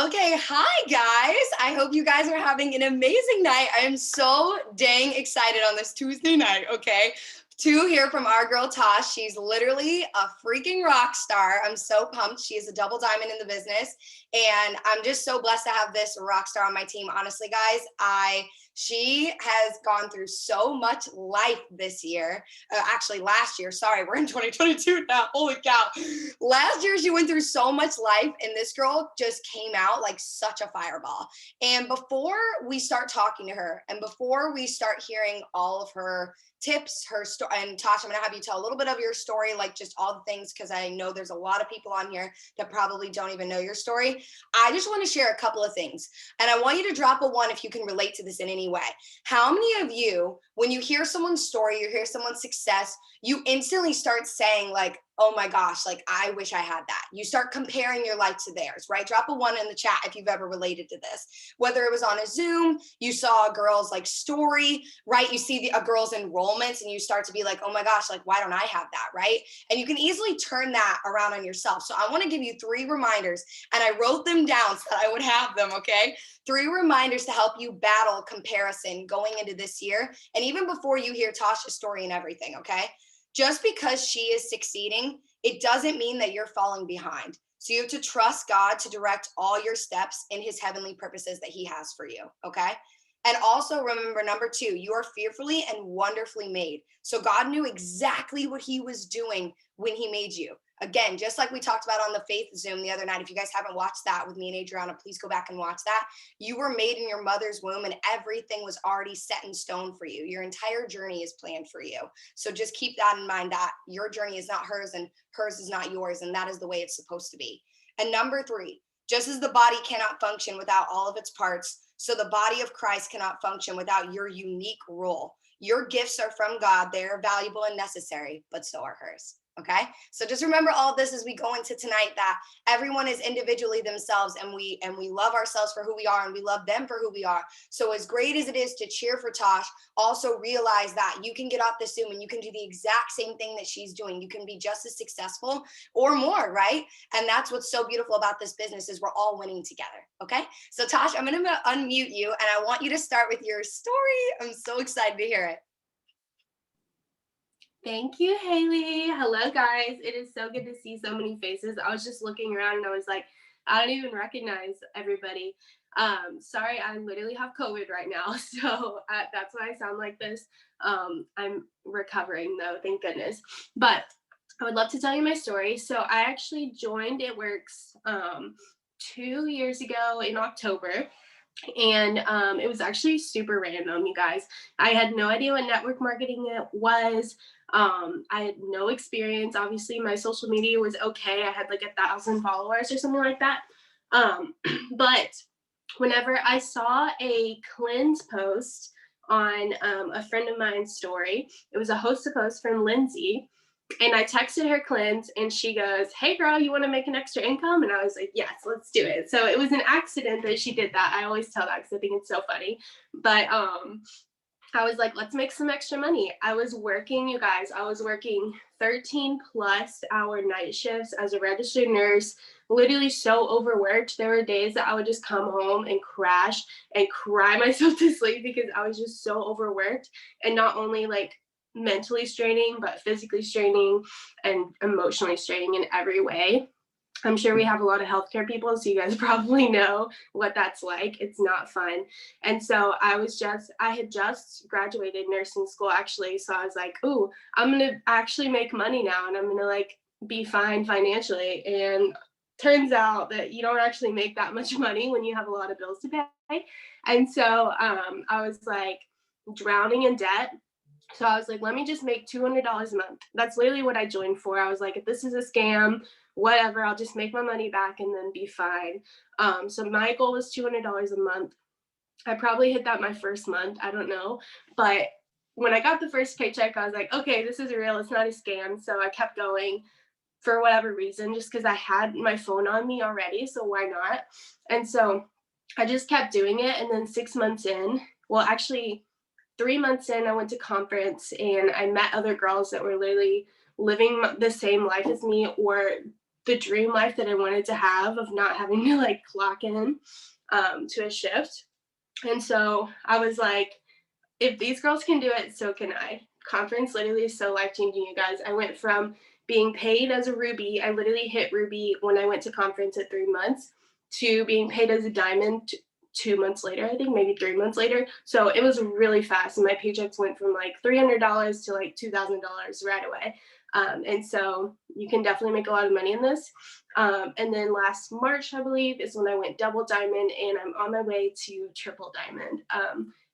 Okay, hi guys. I hope you guys are having an amazing night. I am so dang excited on this Tuesday night, okay? To hear from our girl Tosh. She's literally a freaking rock star. I'm so pumped. She is a double diamond in the business, and I'm just so blessed to have this rock star on my team. Honestly, guys, she has gone through so much life this year. Actually, last year. Sorry, we're in 2022 now. Holy cow. Last year, she went through so much life, and this girl just came out like such a fireball. And before we start talking to her, and before we start hearing all of her tips, her story, and Tasha, I'm going to have you tell a little bit of your story, like just all the things, because I know there's a lot of people on here that probably don't even know your story. I just want to share a couple of things, and I want you to drop a one if you can relate to this in any way. How many of you, when you hear someone's story, you hear someone's success, you instantly start saying like, oh my gosh, like I wish I had that. You start comparing your life to theirs, right? Drop a one in the chat if you've ever related to this. Whether it was on a Zoom, you saw a girl's like story, right? You see a girl's enrollments and you start to be like, oh my gosh, like why don't I have that, right? And you can easily turn that around on yourself. So I want to give you 3 reminders, and I wrote them down so that I would have them, okay? 3 reminders to help you battle comparison going into this year, and even before you hear Tasha's story and everything, okay? Just because she is succeeding, it doesn't mean that you're falling behind. So you have to trust God to direct all your steps in his heavenly purposes that he has for you, okay? And also remember, number 2, you are fearfully and wonderfully made. So God knew exactly what he was doing when he made you. Again, just like we talked about on the Faith Zoom the other night, if you guys haven't watched that with me and Adriana, please go back and watch that. You were made in your mother's womb and everything was already set in stone for you. Your entire journey is planned for you. So just keep that in mind, that your journey is not hers and hers is not yours. And that is the way it's supposed to be. And number 3, just as the body cannot function without all of its parts, so the body of Christ cannot function without your unique role. Your gifts are from God. They are valuable and necessary, but so are hers. Okay, so just remember all of this as we go into tonight, that everyone is individually themselves, and we love ourselves for who we are, and we love them for who we are. So as great as it is to cheer for Tosh, also realize that you can get off the Zoom and you can do the exact same thing that she's doing. You can be just as successful or more, right? And that's what's so beautiful about this business, is we're all winning together. Okay, so Tosh, I'm going to unmute you, and I want you to start with your story. I'm so excited to hear it. Thank you, Haley. Hello, guys. It is so good to see so many faces. I was just looking around and I was like, I don't even recognize everybody. Sorry, I literally have COVID right now, so that's why I sound like this. I'm recovering though, thank goodness. But I would love to tell you my story. So I actually joined It Works 2 years ago in October. And it was actually super random, you guys. I had no idea what network marketing it was. I had no experience. Obviously, my social media was okay. I had like 1,000 followers or something like that. But whenever I saw a cleanse post on a friend of mine's story, it was a host post from Lindsay. And I texted her cleanse and she goes, hey girl, you want to make an extra income? And I was like, yes, let's do it. So it was an accident that she did that. I always tell that because I think it's so funny. But I was like, let's make some extra money. I was working, you guys, I was working 13 plus hour night shifts as a registered nurse, literally so overworked. There were days that I would just come home and crash and cry myself to sleep because I was just so overworked, and not only like mentally straining, but physically straining and emotionally straining in every way. I'm sure we have a lot of healthcare people, so you guys probably know what that's like. It's not fun. And so I had just graduated nursing school actually. So I was like, ooh, I'm going to actually make money now and I'm going to like be fine financially. And turns out that you don't actually make that much money when you have a lot of bills to pay. And so I was like drowning in debt. So I was like, let me just make $200 a month. That's literally what I joined for. I was like, if this is a scam, whatever, I'll just make my money back and then be fine. So my goal was $200 a month. I probably hit that my first month. I don't know. But when I got the first paycheck, I was like, okay, this is real. It's not a scam. So I kept going for whatever reason, just because I had my phone on me already. So why not? And so I just kept doing it. And then 6 months in, well, actually 3 months in, I went to conference and I met other girls that were literally living the same life as me, or the dream life that I wanted to have of not having to like clock in to a shift. And so I was like, if these girls can do it, so can I. Conference literally is so life changing, you guys. I went from being paid as a ruby, I literally hit ruby when I went to conference at 3 months, to being paid as a diamond 2 months later, I think maybe 3 months later. So it was really fast. And my paychecks went from like $300 to like $2,000 right away. And so you can definitely make a lot of money in this. And then last March, I believe, is when I went double diamond, and I'm on my way to triple diamond.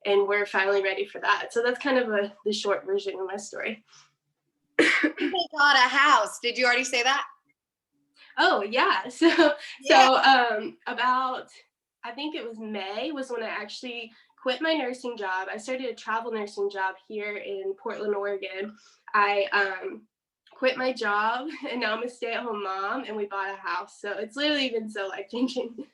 And we're finally ready for that. So that's kind of the short version of my story. They got a house. Did you already say that? Oh yeah. About, I think it was May was when I actually quit my nursing job. I started a travel nursing job here in Portland, Oregon. I quit my job, and now I'm a stay-at-home mom, and we bought a house. So it's literally been so life-changing.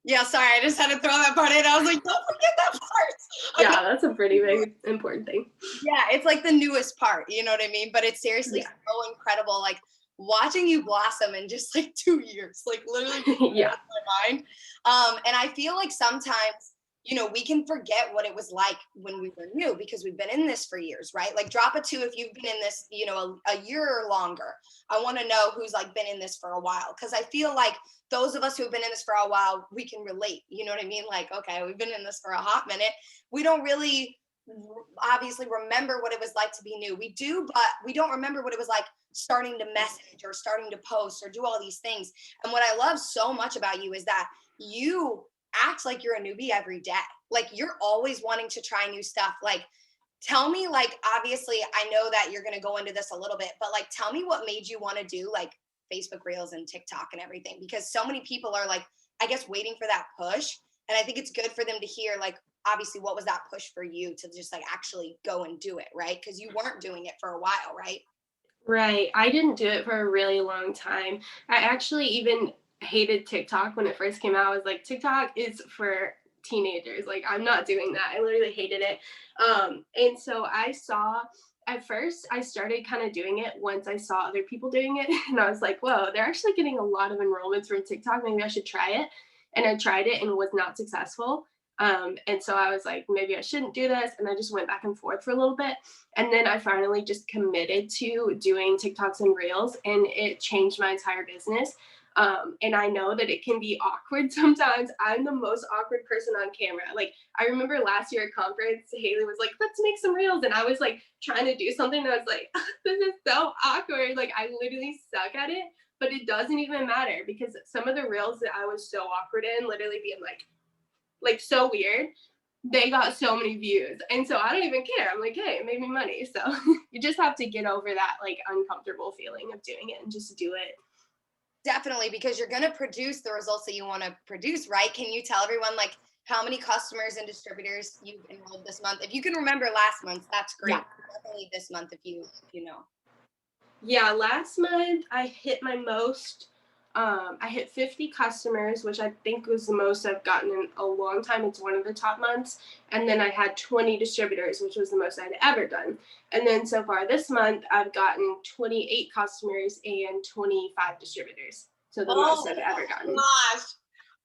Yeah, sorry, I just had to throw that part in. I was like, don't forget that part. Yeah, that's a pretty big important thing. Yeah, it's like the newest part, you know what I mean? But it's seriously so incredible. Like watching you blossom in just like 2 years, like literally Yeah. my mind. And I feel like sometimes, you know, we can forget what it was like when we were new because we've been in this for years, right? Like drop a two if you've been in this, you know, a year or longer. I want to know who's like been in this for a while, because I feel like those of us who have been in this for a while, we can relate. You know what I mean? Like, okay, we've been in this for a hot minute. We don't really obviously remember what it was like to be new. We do, but we don't remember what it was like starting to message or starting to post or do all these things. And what I love so much about you is that you act like you're a newbie every day. Like you're always wanting to try new stuff. Like tell me, like obviously I know that you're going to go into this a little bit, but like tell me what made you want to do like Facebook Reels and TikTok and everything, because so many people are like, I guess, waiting for that push. And I think it's good for them to hear, like, obviously, what was that push for you to just like actually go and do it, right? Because you weren't doing it for a while, right? Right. I didn't do it for a really long time. I actually even hated TikTok when it first came out. I was like, TikTok is for teenagers. Like, I'm not doing that. I literally hated it. And so I saw, at first, I started kind of doing it once I saw other people doing it. And I was like, whoa, they're actually getting a lot of enrollments from TikTok. Maybe I should try it. And I tried it and was not successful. And so I was like, maybe I shouldn't do this. And I just went back and forth for a little bit. And then I finally just committed to doing TikToks and Reels, and it changed my entire business. And I know that it can be awkward sometimes. I'm the most awkward person on camera. Like, I remember last year at conference, Haley was like, let's make some Reels. And I was like trying to do something that I was like, this is so awkward. Like, I literally suck at it, but it doesn't even matter because some of the Reels that I was so awkward in, literally being like so weird, they got so many views. And so I don't even care. I'm like, hey, it made me money. So you just have to get over that like uncomfortable feeling of doing it and just do it. Definitely, because you're going to produce the results that you want to produce, right? Can you tell everyone like how many customers and distributors you've enrolled this month? If you can remember last month, that's great. Yeah. Definitely this month if you know. Yeah, last month I hit my most. I hit 50 customers, which I think was the most I've gotten in a long time. It's one of the top months. And then I had 20 distributors, which was the most I'd ever done. And then so far this month, I've gotten 28 customers and 25 distributors. So the most I've ever gotten. Gosh.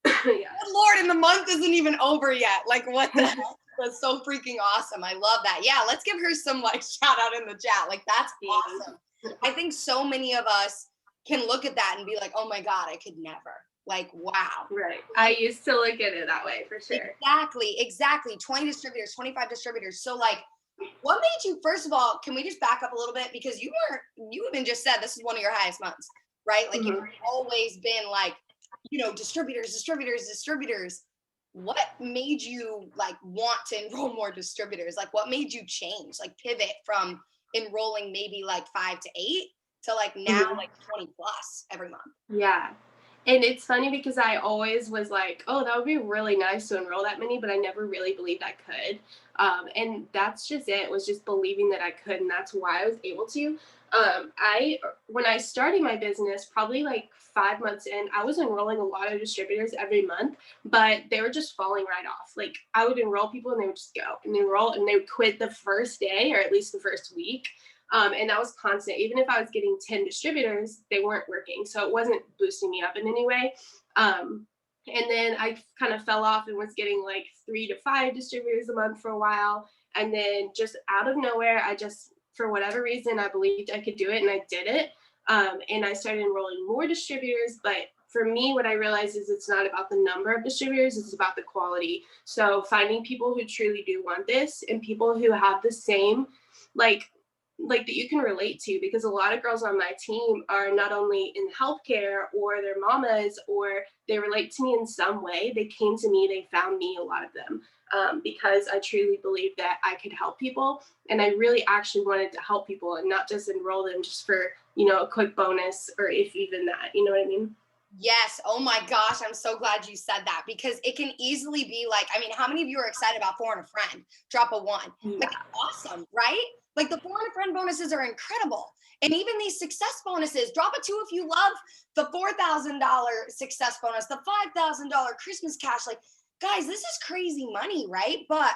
Yeah. Good Lord, and the month isn't even over yet. Like, what the heck? That's so freaking awesome. I love that. Yeah, let's give her some like shout out in the chat. Like, that's awesome. I think so many of us can look at that and be like, oh my God, I could never. Like, wow. Right. I used to look at it that way for sure. Exactly. 20 distributors, 25 distributors. So like, what made you, first of all, can we just back up a little bit? Because you even just said this is one of your highest months, right? Like you've always been like, you know, distributors. What made you like want to enroll more distributors? Like what made you change, like pivot from enrolling maybe like 5 to 8 to like now like 20 plus every month? Yeah. And it's funny because I always was like, oh, that would be really nice to enroll that many, but I never really believed I could. And that's just it, was just believing that I could. And that's why I was able to. When I started my business, probably like 5 months in, I was enrolling a lot of distributors every month, but they were just falling right off. Like I would enroll people and they would just go and enroll and they would quit the first day or at least the first week. And that was constant. Even if I was getting 10 distributors, they weren't working. So it wasn't boosting me up in any way. And then I kind of fell off and was getting like 3 to 5 distributors a month for a while. And then just out of nowhere, I just, for whatever reason, I believed I could do it and I did it. And I started enrolling more distributors. But for me, what I realized is it's not about the number of distributors, it's about the quality. So finding people who truly do want this and people who have the same, like that you can relate to, because a lot of girls on my team are not only in healthcare or their mamas, or they relate to me in some way. They came to me, they found me, a lot of them, because I truly believe that I could help people. And I really actually wanted to help people and not just enroll them just for, a quick bonus, or if even that, you know what I mean? Yes. Oh my gosh. I'm so glad you said that, because it can easily be like, I mean, how many of you are excited about four and a friend? Drop a one. Like, Yeah. awesome, right? Like, the four and a friend bonuses are incredible. And even these success bonuses, drop a two if you love the $4,000 success bonus, the $5,000 Christmas cash. Like, guys, this is crazy money, right? But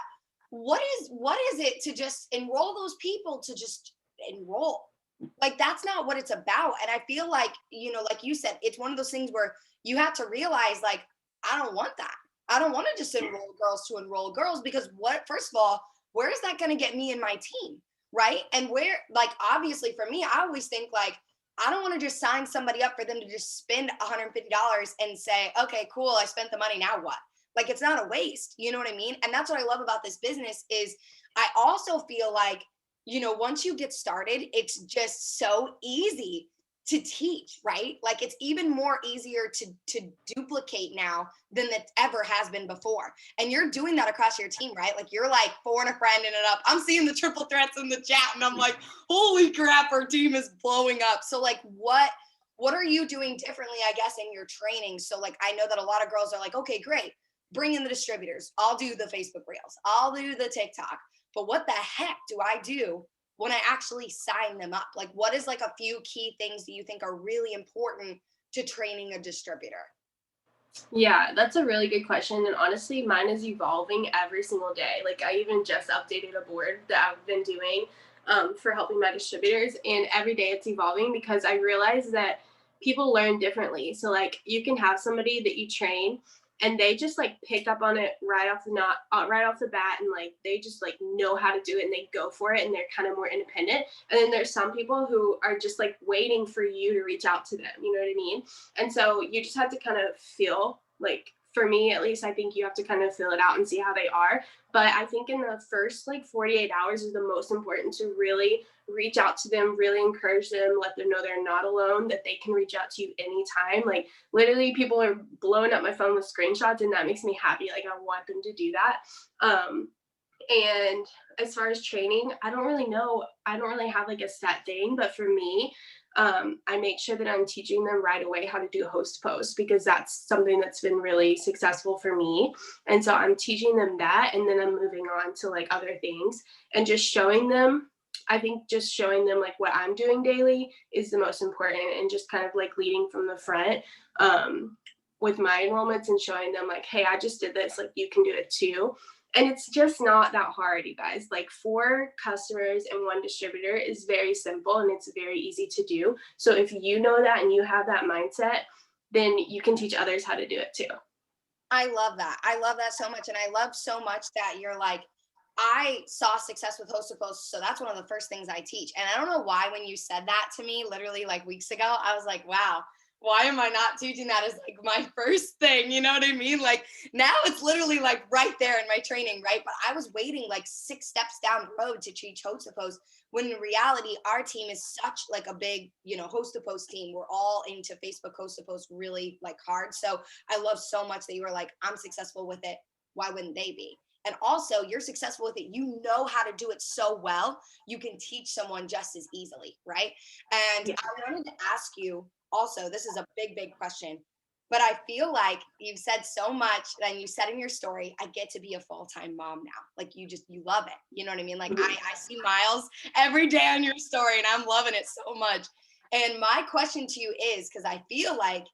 what is it to just enroll those people to just enroll? Like, that's not what it's about. And I feel like, like you said, it's one of those things where you have to realize, like, I don't want that. I don't want to just enroll girls to enroll girls, because first of all, where is that going to get me and my team? Right. And where, like, obviously for me, I always think like, I don't want to just sign somebody up for them to just spend $150 and say, okay, cool, I spent the money, now what? Like, it's not a waste. You know what I mean? And that's what I love about this business is I also feel like, once you get started, it's just so easy to teach, right? Like, it's even more easier to duplicate now than that ever has been before. And you're doing that across your team, right? Like, you're like four and a friend in it up. I'm seeing the triple threats in the chat and I'm like, holy crap, our team is blowing up. So like, what are you doing differently, I guess, in your training? So like, I know that a lot of girls are like, okay, great, bring in the distributors. I'll do the Facebook Reels. I'll do the TikTok. But what the heck do I do when I actually sign them up? Like, what is like a few key things that you think are really important to training a distributor? Yeah, that's a really good question. And honestly, mine is evolving every single day. Like, I even just updated a board that I've been doing for helping my distributors. And every day it's evolving, because I realize that people learn differently. So, like, you can have somebody that you train and they just like pick up on it right off the bat, and like they just like know how to do it and they go for it and they're kind of more independent. And then there's some people who are just like waiting for you to reach out to them, you know what I mean? And so you just have to kind of feel, like, for me at least, I think you have to kind of fill it out and see how they are. But I think in the first like 48 hours is the most important, to really reach out to them, really encourage them, let them know they're not alone, that they can reach out to you anytime. Like, literally, people are blowing up my phone with screenshots, and that makes me happy. Like, I want them to do that. And as far as training, I don't really know. I don't really have like a set thing, but for me, I make sure that I'm teaching them right away how to do host post, because that's something that's been really successful for me. And so I'm teaching them that, and then I'm moving on to like other things and just showing them. I think just showing them like what I'm doing daily is the most important, and just kind of like leading from the front with my enrollments and showing them like, hey, I just did this, like you can do it too. And it's just not that hard, you guys. Like, 4 customers and 1 distributor is very simple and it's very easy to do. So if you know that and you have that mindset, then you can teach others how to do it too. I love that. I love that so much. And I love so much that you're like, I saw success with host to post. So that's one of the first things I teach. And I don't know why, when you said that to me literally like weeks ago, I was like, wow, why am I not teaching that as like my first thing? You know what I mean? Like, now it's literally like right there in my training, right? But I was waiting like 6 steps down the road to teach host to post, when in reality, our team is such like a big, host to post team. We're all into Facebook host to post really like hard. So I love so much that you were like, I'm successful with it. Why wouldn't they be? And also, you're successful with it. You know how to do it so well. You can teach someone just as easily, right? And Yeah. I wanted to ask you also, this is a big, big question, but I feel like you've said so much, and you said in your story, I get to be a full-time mom now. Like, you love it. You know what I mean? Like, I see Miles every day on your story and I'm loving it so much. And my question to you is, because I feel like,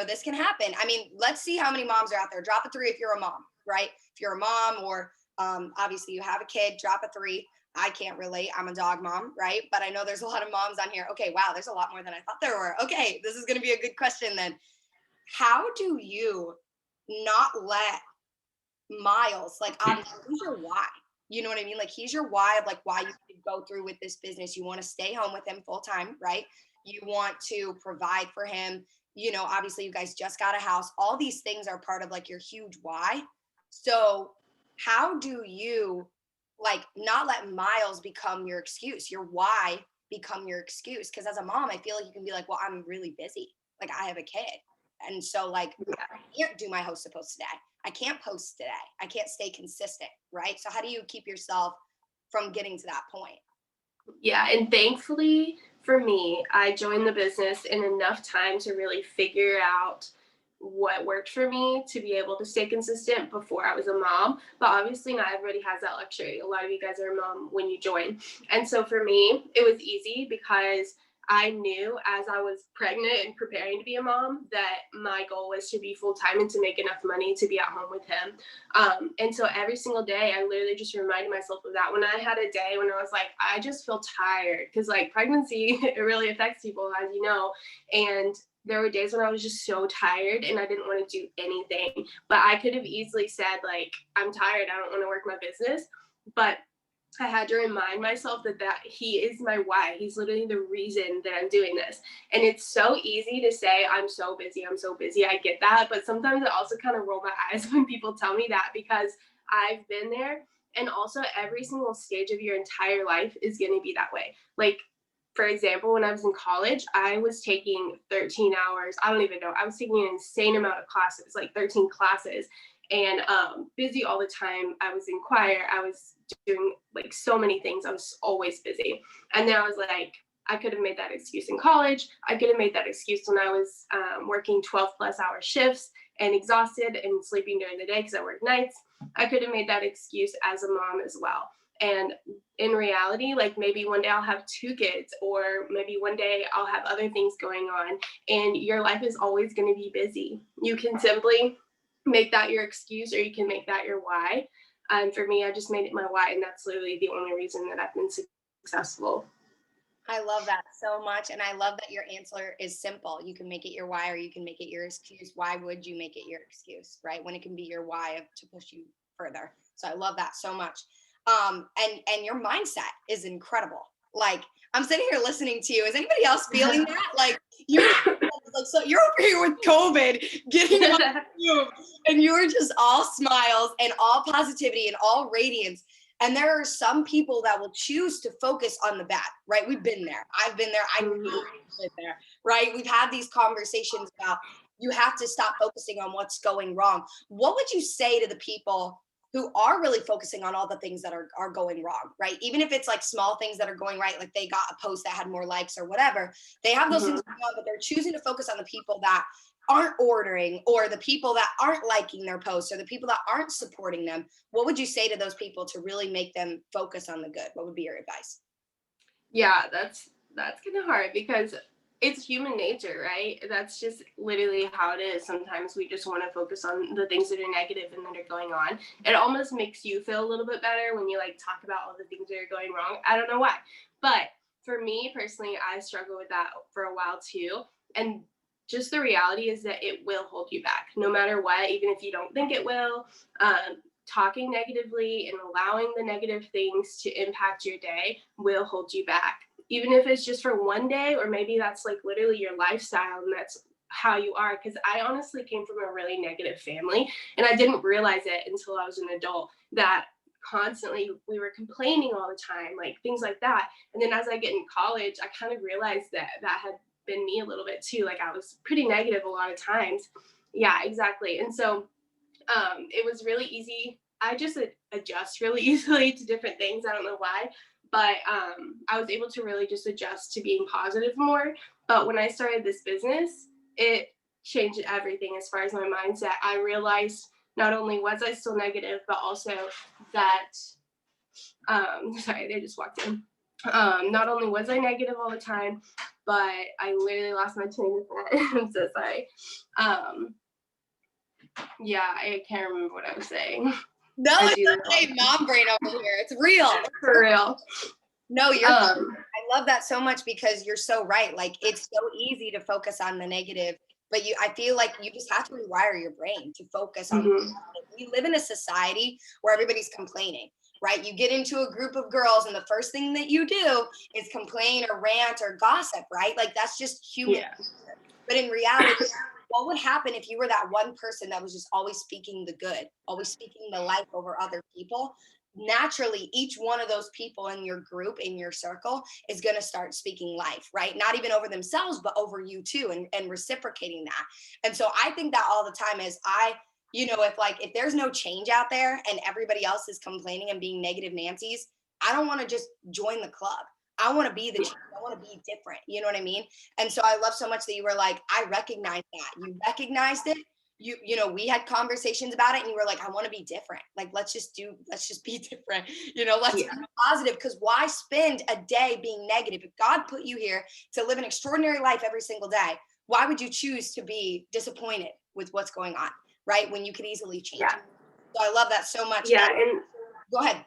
this can happen. I mean, let's see how many moms are out there. Drop a 3 if you're a mom, right? If you're a mom, or obviously you have a kid, drop a 3. I can't relate. I'm a dog mom, right? But I know there's a lot of moms on here. Okay, wow, there's a lot more than I thought there were. Okay, this is going to be a good question then. How do you not let Miles, like, he's your why? You know what I mean? Like, he's your why of like why you could go through with this business. You want to stay home with him full time, right? You want to provide for him. You know, obviously, you guys just got a house. All these things are part of like your huge why. So, how do you like not let Miles become your excuse, your why become your excuse? Because as a mom, I feel like you can be like, well, I'm really busy. Like, I have a kid. And so, like, I can't do my host supposed today. I can't post today. I can't stay consistent, right? So, how do you keep yourself from getting to that point? Yeah, and thankfully for me, I joined the business in enough time to really figure out what worked for me to be able to stay consistent before I was a mom. But obviously, not everybody has that luxury. A lot of you guys are a mom when you join. And so for me, it was easy because I knew as I was pregnant and preparing to be a mom that my goal was to be full time and to make enough money to be at home with him. And so every single day, I literally just reminded myself of that. When I had a day when I was like, I just feel tired, because like pregnancy, it really affects people, as you know. And there were days when I was just so tired and I didn't want to do anything. But I could have easily said, like, I'm tired, I don't want to work my business. But I had to remind myself that he is my why. He's literally the reason that I'm doing this. And it's so easy to say, I'm so busy, I'm so busy. I get that. But sometimes I also kind of roll my eyes when people tell me that, because I've been there. And also, every single stage of your entire life is going to be that way. Like, for example, when I was in college, I was taking 13 hours. I don't even know. I was taking an insane amount of classes, like 13 classes, and busy all the time. I was in choir. I was doing like so many things. I was always busy. And then I was like, I could have made that excuse in college. I could have made that excuse when I was working 12 plus hour shifts and exhausted and sleeping during the day because I work nights. I could have made that excuse as a mom as well. And in reality, like maybe one day I'll have 2 kids, or maybe one day I'll have other things going on, and your life is always going to be busy. You can simply make that your excuse, or you can make that your why. And for me, I just made it my why, and that's literally the only reason that I've been successful. I love that so much. And I love that your answer is simple. You can make it your why or you can make it your excuse. Why would you make it your excuse, right? When it can be your why to push you further. So I love that so much. And your mindset is incredible. Like, I'm sitting here listening to you. Is anybody else feeling that? Like, you're like, so you're over here with COVID getting on you, and you're just all smiles and all positivity and all radiance. And there are some people that will choose to focus on the bad, right? We've been there. I've been there. I've been there, right? We've had these conversations about you have to stop focusing on what's going wrong. What would you say to the people who are really focusing on all the things that are going wrong, right? Even if it's like small things that are going right, like they got a post that had more likes or whatever, they have those things going on, but they're choosing to focus on the people that aren't ordering, or the people that aren't liking their posts, or the people that aren't supporting them. What would you say to those people to really make them focus on the good? What would be your advice? Yeah, that's kind of hard because it's human nature, right? That's just literally how it is. Sometimes we just want to focus on the things that are negative and that are going on. It almost makes you feel a little bit better when you like talk about all the things that are going wrong. I don't know why. But for me personally, I struggle with that for a while too. And just the reality is that it will hold you back no matter what, even if you don't think it will. Talking negatively and allowing the negative things to impact your day will hold you back, even if it's just for one day, or maybe that's like literally your lifestyle and that's how you are. Because I honestly came from a really negative family, and I didn't realize it until I was an adult that constantly we were complaining all the time, like things like that. And then as I get in college, I kind of realized that that had been me a little bit too. Like I was pretty negative a lot of times. Yeah, exactly. And so it was really easy. I just adjust really easily to different things. I don't know why, but I was able to really just adjust to being positive more. But when I started this business, it changed everything as far as my mindset. I realized not only was I still negative, but also that, sorry, they just walked in. Not only was I negative all the time, but I literally lost my train of thought. I'm so sorry. Yeah, I can't remember what I was saying. No, I it's do that all okay, the time. mom brain over here. It's real. For real. No, you're Um, I love that so much because you're so right. Like it's so easy to focus on the negative, but I feel like you just have to rewire your brain to focus on. mhm. We live in a society where everybody's complaining, right? You get into a group of girls and the first thing that you do is complain or rant or gossip, right? Like that's just human. Yeah. But in reality, what would happen if you were that one person that was just always speaking the good, always speaking the life over other people? Naturally, each one of those people in your group, in your circle, is going to start speaking life, right? Not even over themselves, but over you too, and reciprocating that. And so I think that all the time is if there's no change out there and everybody else is complaining and being negative Nancy's, I don't want to just join the club. I want to be the change. I want to be different. You know what I mean? And so I love so much that you were like, I recognize that. You recognized it. We had conversations about it and you were like, I want to be different. Like, let's just be different. Let's Yeah. be positive, because why spend a day being negative? If God put you here to live an extraordinary life every single day, why would you choose to be disappointed with what's going on, right? When you could easily change Yeah. it. So I love that so much. Yeah. And Go ahead.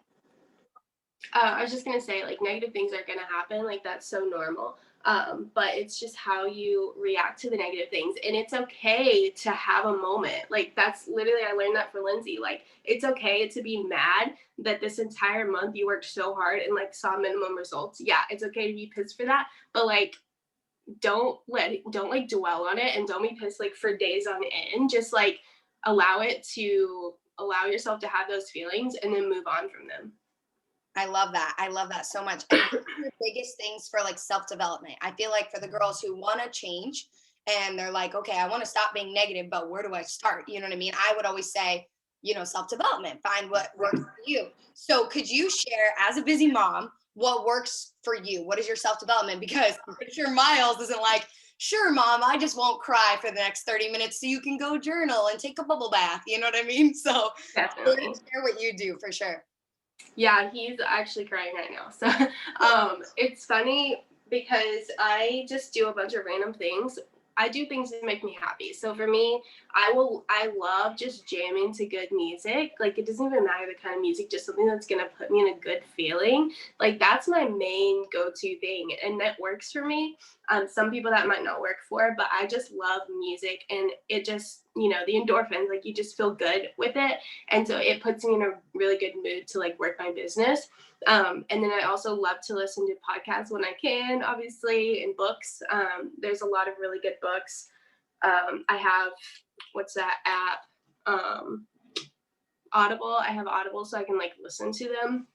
I was just gonna say, like, negative things are gonna happen. Like, that's so normal. But it's just how you react to the negative things, and it's okay to have a moment. Like, that's literally, I learned that for Lindsay. Like, it's okay to be mad that this entire month you worked so hard and like saw minimum results. Yeah, it's okay to be pissed for that, but like, don't like dwell on it, and don't be pissed like for days on end. Just like allow yourself to have those feelings and then move on from them. I love that. I love that so much. And what are the biggest things for like self-development? I feel like for the girls who want to change and they're like, okay, I want to stop being negative, but where do I start? You know what I mean? I would always say, self-development, find what works for you. So could you share, as a busy mom, what works for you? What is your self-development? Because I'm pretty sure Miles isn't like, sure, mom, I just won't cry for the next 30 minutes so you can go journal and take a bubble bath. You know what I mean? So Definitely. share what you do for sure. Yeah, he's actually crying right now. So it's funny because I just do a bunch of random things. I do things that make me happy. So for me, I love just jamming to good music. Like, it doesn't even matter the kind of music, just something that's gonna put me in a good feeling. Like, that's my main go-to thing, and that works for me. Some people that might not work for, but I just love music, and it just, the endorphins, like, you just feel good with it. And so it puts me in a really good mood to like work my business. And then I also love to listen to podcasts when I can, obviously, and books. There's a lot of really good books. I have, what's that app? Audible. I have Audible so I can like listen to them.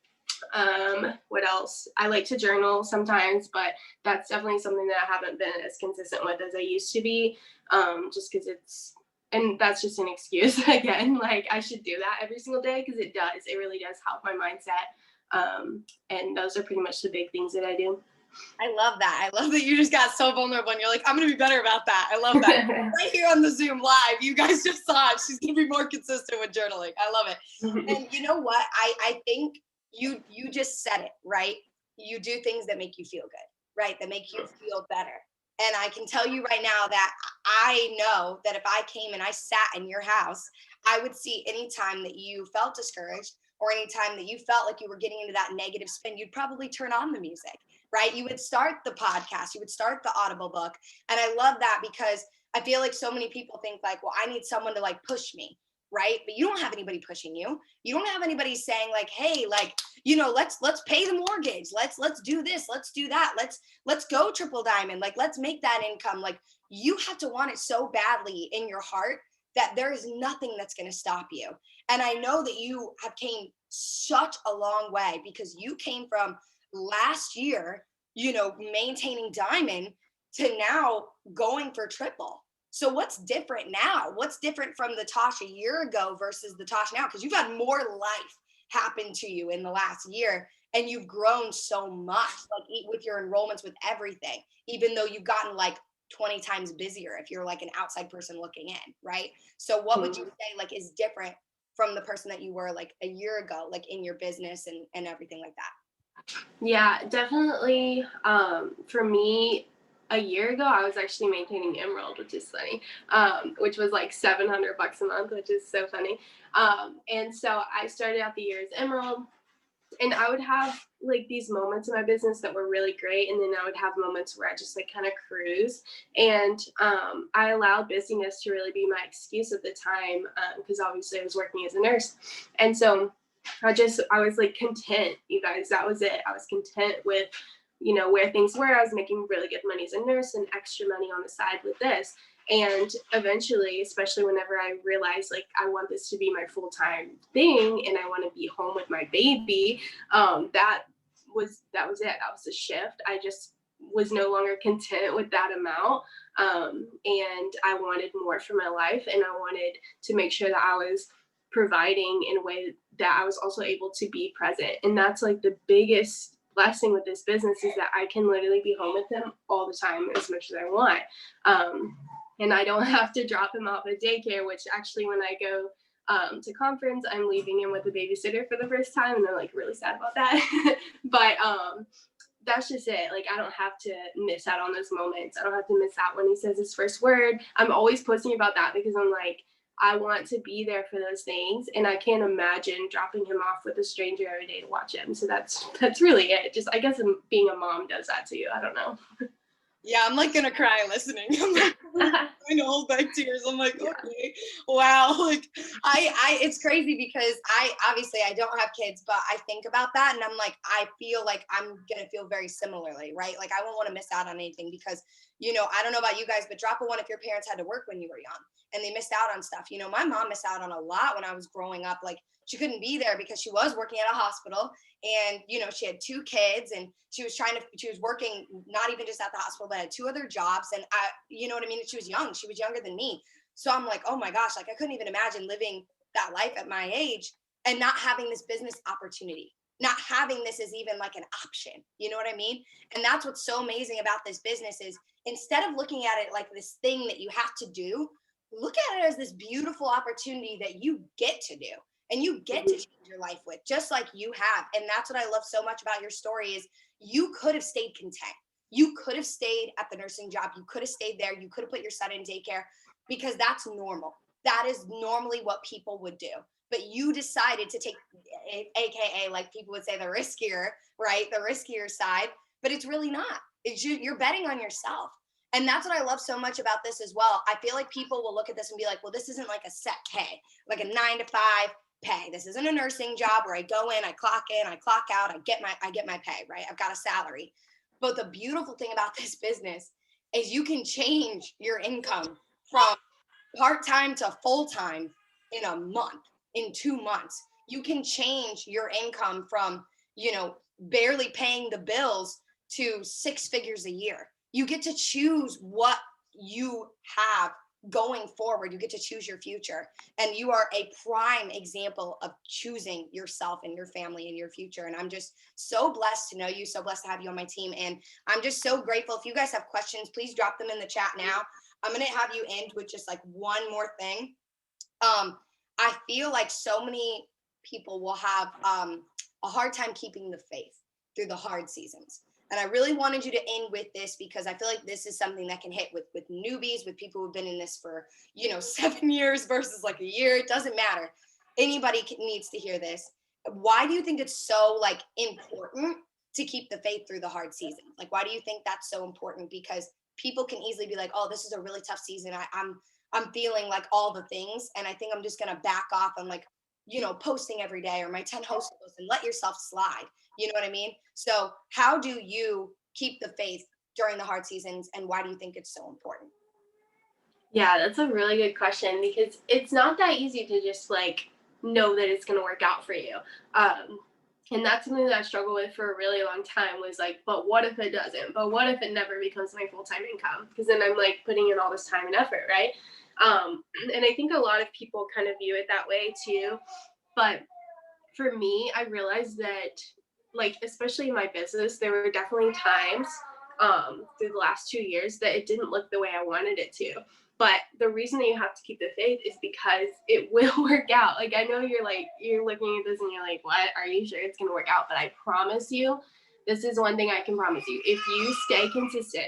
What else? I like to journal sometimes, but that's definitely something that I haven't been as consistent with as I used to be. Just because and that's just an excuse again. Like, I should do that every single day because it really does help my mindset. And those are pretty much the big things that I do. I love that. I love that you just got so vulnerable and you're like, I'm going to be better about that. I love that. Right here on the Zoom live, you guys just saw it. She's going to be more consistent with journaling. I love it. And you know what? I think you just said it, right? You do things that make you feel good, right? That make you feel better. And I can tell you right now that I know that if I came and I sat in your house, I would see any time that you felt discouraged or any time that you felt like you were getting into that negative spin, you'd probably turn on the music, right? You would start the podcast, you would start the Audible book. And I love that because I feel like so many people think like, well, I need someone to like push me, right? But you don't have anybody pushing you. You don't have anybody saying like, hey, like, let's pay the mortgage. Let's do this, let's do that. Let's go triple diamond. Like, let's make that income. Like, you have to want it so badly in your heart that there is nothing that's going to stop you. And I know that you have came such a long way because you came from last year, maintaining diamond to now going for triple. So what's different now? What's different from the Tosh a year ago versus the Tosh now? Because you've had more life happen to you in the last year and you've grown so much, like with your enrollments, with everything, even though you've gotten like 20 times busier if you're like an outside person looking in, right? So what would you say like is different from the person that you were like a year ago, like in your business and everything like that? Yeah, definitely. For me, a year ago, I was actually maintaining Emerald, which is funny, which was like $700 a month, which is so funny. And so I started out the year as Emerald, and I would have like these moments in my business that were really great, and then I would have moments where I just like kind of cruise. And I allowed busyness to really be my excuse at the time, because obviously I was working as a nurse, and so I was like content, you guys. That was it. I was content with, where things were. I was making really good money as a nurse and extra money on the side with this. And eventually, especially whenever I realized like I want this to be my full-time thing and I want to be home with my baby, that was it. That was the shift. I just was no longer content with that amount. And I wanted more for my life, and I wanted to make sure that I was providing in a way that I was also able to be present. And that's like the biggest blessing with this business, is that I can literally be home with him all the time as much as I want. And I don't have to drop him off at daycare, which actually when I go to conference, I'm leaving him with a babysitter for the first time, and they're like really sad about that. But that's just it. Like, I don't have to miss out on those moments. I don't have to miss out when he says his first word. I'm always posting about that because I'm like, I want to be there for those things, and I can't imagine dropping him off with a stranger every day to watch him. So that's really it. Just, I guess being a mom does that to you. I don't know. Yeah, I'm like gonna cry listening. I'm like trying to hold back tears. I'm like, okay, wow. Like it's crazy because I don't have kids, but I think about that and I'm like, I feel like I'm gonna feel very similarly, right? Like I won't want to miss out on anything because, I don't know about you guys, but drop a one if your parents had to work when you were young and they missed out on stuff. My mom missed out on a lot when I was growing up. Like she couldn't be there because she was working at a hospital and she had two kids and she was working not even just at the hospital but had two other jobs, and you know what I mean, she was younger than me. So I'm like, oh my gosh, like I couldn't even imagine living that life at my age and not having this business opportunity, not having this as even like an option. You know what I mean? And that's what's so amazing about this business is instead of looking at it like this thing that you have to do, look at it as this beautiful opportunity that you get to do and you get to change your life with, just like you have. And that's what I love so much about your story is you could have stayed content. You could have stayed at the nursing job. You could have stayed there. You could have put your son in daycare because that's normal. That is normally what people would do. But you decided to take, AKA, like people would say, the riskier, right? The riskier side. But it's really not. You're betting on yourself. And that's what I love so much about this as well. I feel like people will look at this and be like, well, this isn't like a set pay, like a 9 to 5 pay. This isn't a nursing job where I go in, I clock out, I get my pay, right? I've got a salary. But the beautiful thing about this business is you can change your income from part-time to full-time in a month, in 2 months. You can change your income from, barely paying the bills to 6 figures a year. You get to choose what you have going forward. You get to choose your future, and you are a prime example of choosing yourself and your family and your future. And I'm just so blessed to know you, so blessed to have you on my team, and I'm just so grateful. If you guys have questions, please drop them in the chat now. I'm going to have you end with just like one more thing. I feel like so many people will have a hard time keeping the faith through the hard seasons. And I really wanted you to end with this because I feel like this is something that can hit with newbies, with people who've been in this for, 7 years versus like a year. It doesn't matter. Anybody needs to hear this. Why do you think it's so like important to keep the faith through the hard season? Like, why do you think that's so important? Because people can easily be like, oh, this is a really tough season. I'm feeling like all the things. And I think I'm just going to back off on like, posting every day or my 10 host posts and let yourself slide. You know what I mean? So how do you keep the faith during the hard seasons, and why do you think it's so important? Yeah, that's a really good question because it's not that easy to just like know that it's going to work out for you. And that's something that I struggled with for a really long time was like, but what if it doesn't? But what if it never becomes my full-time income? Because then I'm like putting in all this time and effort, right? And I think a lot of people kind of view it that way too. But for me, I realized that, like, especially in my business, there were definitely times through the last 2 years that it didn't look the way I wanted it to. But the reason that you have to keep the faith is because it will work out. Like, I know you're looking at this and you're like, what? Are you sure it's going to work out? But I promise you, this is one thing I can promise you. If you stay consistent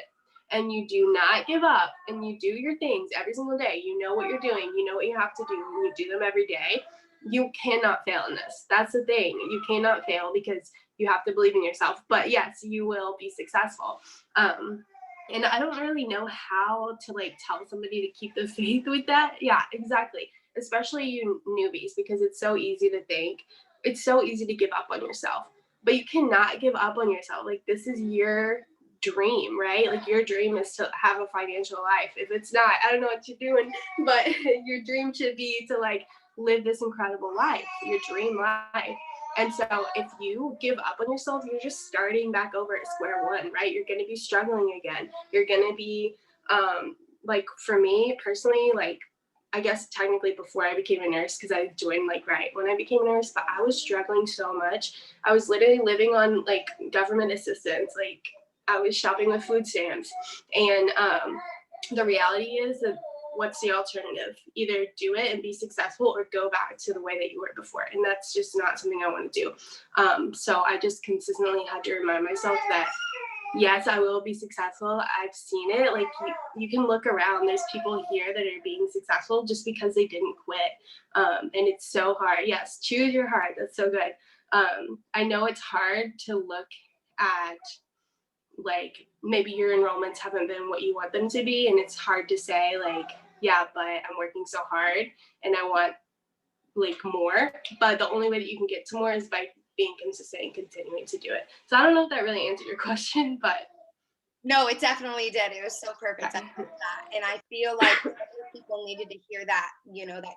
and you do not give up and you do your things every single day, you know what you're doing, you know what you have to do, and you do them every day, you cannot fail in this. That's the thing. You cannot fail because you have to believe in yourself. But yes, you will be successful. And I don't really know how to like tell somebody to keep the faith with that. Yeah, exactly. Especially you newbies, because it's so easy to think, it's so easy to give up on yourself. But you cannot give up on yourself. Like, this is your dream, right? Like, your dream is to have a financial life. If it's not, I don't know what you're doing, but your dream should be to like live this incredible life, your dream life. And so if you give up on yourself, you're just starting back over at square one, right? You're going to be struggling again. You're going to be, like, for me personally, like, I guess technically before I became a nurse, because I joined like right when I became a nurse, but I was struggling so much. I was literally living on like government assistance. Like, I was shopping with food stamps. And the reality is that, what's the alternative? Either do it and be successful, or go back to the way that you were before. And that's just not something I want to do. So I just consistently had to remind myself that, yes, I will be successful. I've seen it. Like, you can look around. There's people here that are being successful just because they didn't quit. And it's so hard. Yes, choose your heart. That's so good. I know it's hard to look at, like, maybe your enrollments haven't been what you want them to be, and it's hard to say like, yeah, but I'm working so hard and I want like more. But the only way that you can get to more is by being consistent and continuing to do it. So I don't know if that really answered your question, but No, it definitely did. It was so perfect. I okay. love that. And I feel like other people needed to hear that, that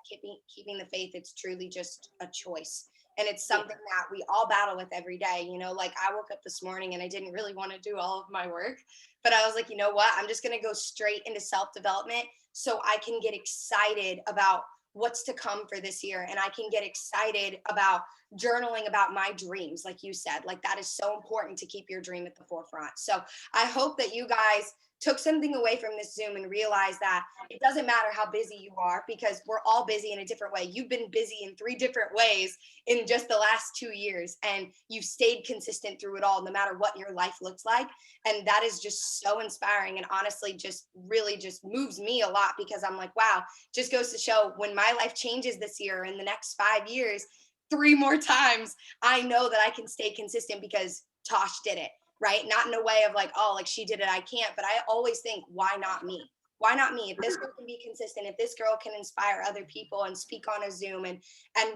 keeping the faith, it's truly just a choice. And it's Yeah. something that we all battle with every day. Like, I woke up this morning and I didn't really want to do all of my work, but I was like, you know what? I'm just going to go straight into self-development so I can get excited about what's to come for this year. And I can get excited about journaling about my dreams. Like you said, like, that is so important to keep your dream at the forefront. So I hope that you guys took something away from this Zoom and realized that it doesn't matter how busy you are, because we're all busy in a different way. You've been busy in 3 different ways in just the last 2 years, and you've stayed consistent through it all, no matter what your life looks like. And that is just so inspiring, and honestly just really just moves me a lot, because I'm like, wow, just goes to show, when my life changes this year, in the next 5 years, 3 more times, I know that I can stay consistent because Tosh did it. Right? Not in a way of like, oh, like she did it, I can't. But I always think, why not me? Why not me? If this girl can be consistent, if this girl can inspire other people and speak on a Zoom and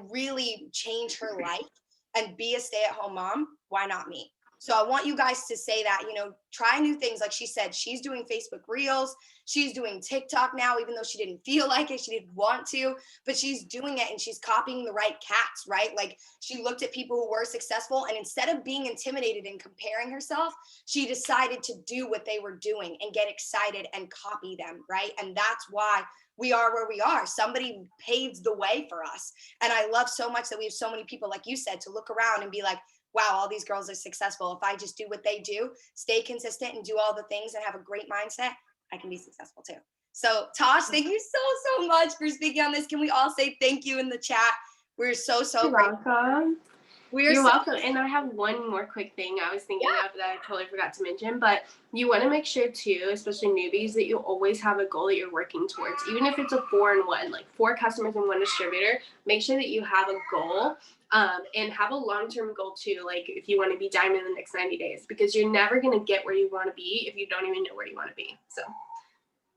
really change her life and be a stay-at-home mom, why not me? So I want you guys to say that, try new things. Like she said, she's doing Facebook Reels. She's doing TikTok now, even though she didn't feel like it, she didn't want to, but she's doing it, and she's copying the right cats, right? Like, she looked at people who were successful, and instead of being intimidated and comparing herself, she decided to do what they were doing and get excited and copy them, right? And that's why we are where we are. Somebody paved the way for us. And I love so much that we have so many people, like you said, to look around and be like, wow, all these girls are successful. If I just do what they do, stay consistent and do all the things and have a great mindset, I can be successful too. So Tosh, thank you so much for speaking on this. Can we all say thank you in the chat? We're so You're grateful. welcome. You're welcome. And I have one more quick thing I was thinking of that I totally forgot to mention, but you want to make sure too, especially newbies, that you always have a goal that you're working towards. Even if it's a 4-in-1, like 4 customers and 1 distributor, make sure that you have a goal, and have a long-term goal too. Like, if you want to be diamond in the next 90 days, because you're never going to get where you want to be if you don't even know where you want to be. So.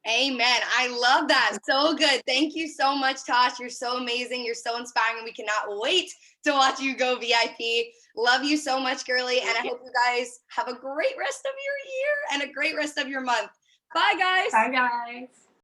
Amen. I love that. So good. Thank you so much, Tosh. You're so amazing. You're so inspiring. And we cannot wait to watch you go VIP. Love you so much, girly. And I hope you guys have a great rest of your year and a great rest of your month. Bye, guys. Bye, guys.